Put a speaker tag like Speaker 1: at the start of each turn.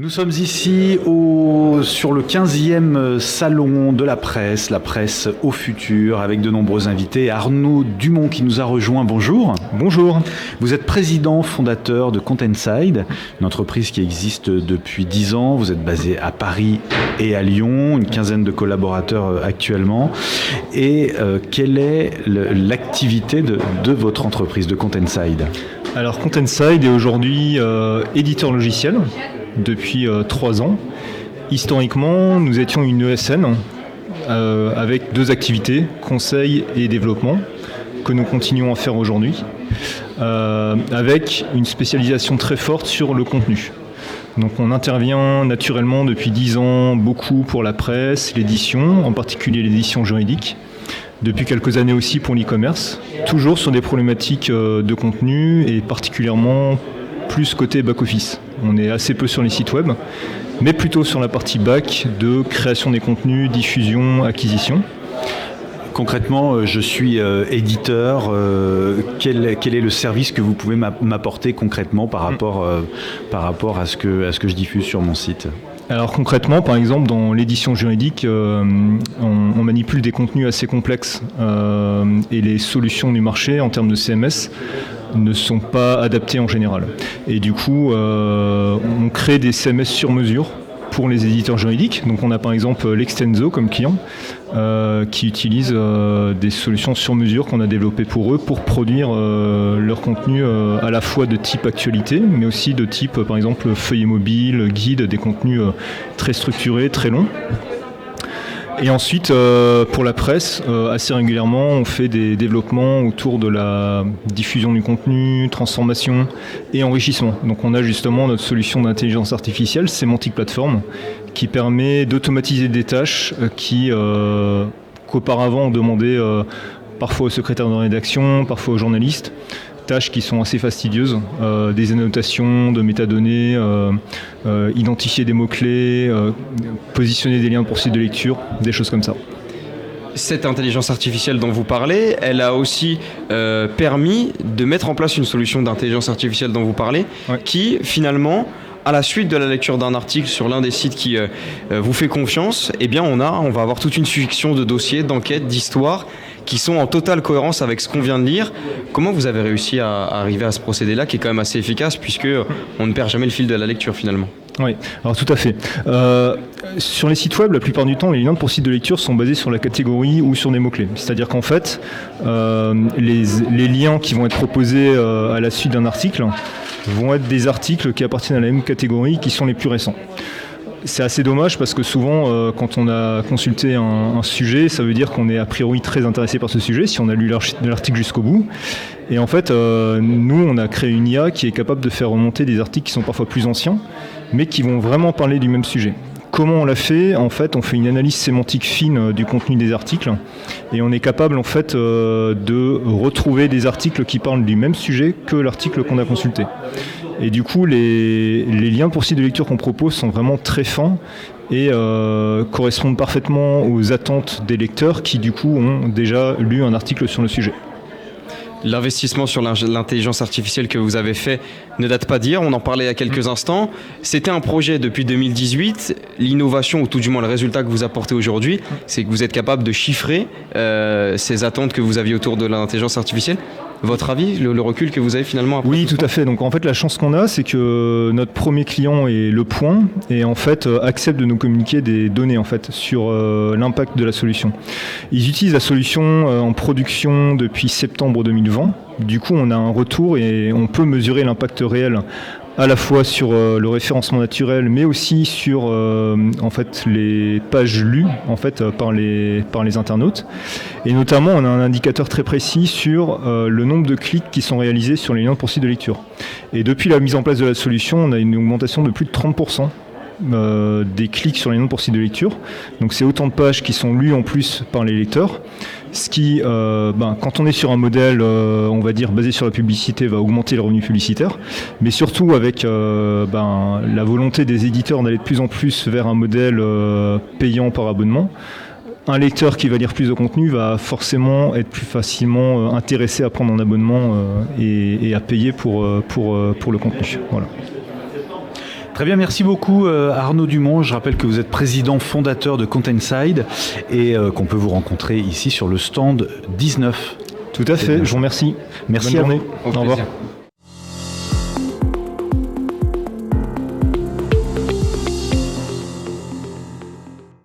Speaker 1: Nous sommes ici sur le 15e salon de la presse au futur, avec de nombreux invités. Arnaud Dumont qui nous a rejoint, bonjour.
Speaker 2: Bonjour.
Speaker 1: Vous êtes président fondateur de Containside, une entreprise qui existe depuis 10 ans. Vous êtes basé à Paris et à Lyon, une quinzaine de collaborateurs actuellement. Et quelle est l'activité de votre entreprise, de Containside ?
Speaker 2: Alors Containside est aujourd'hui éditeur logiciel depuis 3 ans. Historiquement, nous étions une ESN avec 2 activités, conseil et développement, que nous continuons à faire aujourd'hui, avec une spécialisation très forte sur le contenu. Donc on intervient naturellement depuis 10 ans beaucoup pour la presse, l'édition, en particulier l'édition juridique. Depuis quelques années aussi pour l'e-commerce, toujours sur des problématiques de contenu et particulièrement plus côté back-office. On est assez peu sur les sites web, mais plutôt sur la partie back de création des contenus, diffusion, acquisition.
Speaker 1: Concrètement, je suis éditeur. Quel est le service que vous pouvez m'apporter concrètement par rapport à ce que je diffuse sur mon site ?
Speaker 2: Alors concrètement, par exemple, dans l'édition juridique, on manipule des contenus assez complexes et les solutions du marché en termes de CMS ne sont pas adaptées en général. Et du coup, on crée des CMS sur mesure pour les éditeurs juridiques. Donc on a par exemple l'Extenso comme client qui utilise des solutions sur mesure qu'on a développées pour eux pour produire leur contenu à la fois de type actualité, mais aussi de type par exemple feuillet mobile, guide, des contenus très structurés, très longs. Et ensuite, pour la presse, assez régulièrement, on fait des développements autour de la diffusion du contenu, transformation et enrichissement. Donc on a justement notre solution d'intelligence artificielle, Semantic Platform, qui permet d'automatiser des tâches qu'auparavant on demandait parfois aux secrétaires de rédaction, parfois aux journalistes. Tâches qui sont assez fastidieuses, des annotations de métadonnées, identifier des mots-clés, positionner des liens pour site de lecture, des choses comme ça.
Speaker 3: Cette intelligence artificielle dont vous parlez, elle a aussi permis de mettre en place une solution d'intelligence artificielle dont vous parlez, qui finalement, à la suite de la lecture d'un article sur l'un des sites qui vous fait confiance, eh bien on va avoir toute une succession de dossiers, d'enquêtes, d'histoires qui sont en totale cohérence avec ce qu'on vient de lire. Comment vous avez réussi à arriver à ce procédé-là qui est quand même assez efficace puisque on ne perd jamais le fil de la lecture finalement ?
Speaker 2: Oui, alors tout à fait. Sur les sites web, la plupart du temps, les liens pour sites de lecture sont basés sur la catégorie ou sur des mots-clés. C'est-à-dire qu'en fait, les liens qui vont être proposés à la suite d'un article vont être des articles qui appartiennent à la même catégorie, qui sont les plus récents. C'est assez dommage parce que souvent, quand on a consulté un sujet, ça veut dire qu'on est a priori très intéressé par ce sujet, si on a lu l'article jusqu'au bout. Et en fait, nous, on a créé une IA qui est capable de faire remonter des articles qui sont parfois plus anciens, mais qui vont vraiment parler du même sujet. Comment on l'a fait ? En fait, on fait une analyse sémantique fine du contenu des articles et on est capable en fait de retrouver des articles qui parlent du même sujet que l'article qu'on a consulté. Et du coup, les liens pour sites de lecture qu'on propose sont vraiment très fins et correspondent parfaitement aux attentes des lecteurs qui du coup ont déjà lu un article sur le sujet.
Speaker 3: L'investissement sur l'intelligence artificielle que vous avez fait ne date pas d'hier, on en parlait il y a quelques instants. C'était un projet depuis 2018. L'innovation, ou tout du moins le résultat que vous apportez aujourd'hui, c'est que vous êtes capable de chiffrer ces attentes que vous aviez autour de l'intelligence artificielle. Votre avis, le recul que vous avez finalement après?
Speaker 2: Oui, tout à fait. Donc en fait, la chance qu'on a, c'est que notre premier client est Le Point et en fait accepte de nous communiquer des données en fait sur l'impact de la solution. Ils utilisent la solution en production depuis septembre 2020. Du coup, on a un retour et on peut mesurer l'impact réel à la fois sur le référencement naturel, mais aussi sur en fait les pages lues en fait par les internautes. Et notamment, on a un indicateur très précis sur le nombre de clics qui sont réalisés sur les liens pour sites de lecture. Et depuis la mise en place de la solution, on a une augmentation de plus de 30%. Des clics sur les liens pour sites de lecture. Donc c'est autant de pages qui sont lues en plus par les lecteurs. Ce qui, quand on est sur un modèle, on va dire, basé sur la publicité, va augmenter le revenu publicitaire. Mais surtout avec la volonté des éditeurs d'aller de plus en plus vers un modèle payant par abonnement. Un lecteur qui va lire plus de contenu va forcément être plus facilement intéressé à prendre un abonnement et à payer pour le contenu. Voilà.
Speaker 1: Très bien, merci beaucoup Arnaud Dumont. Je rappelle que vous êtes président fondateur de Containside et qu'on peut vous rencontrer ici sur le stand 19.
Speaker 2: Tout à fait, je vous remercie.
Speaker 1: Merci
Speaker 2: Bonne
Speaker 1: à
Speaker 2: journée.
Speaker 1: vous.
Speaker 2: Au revoir.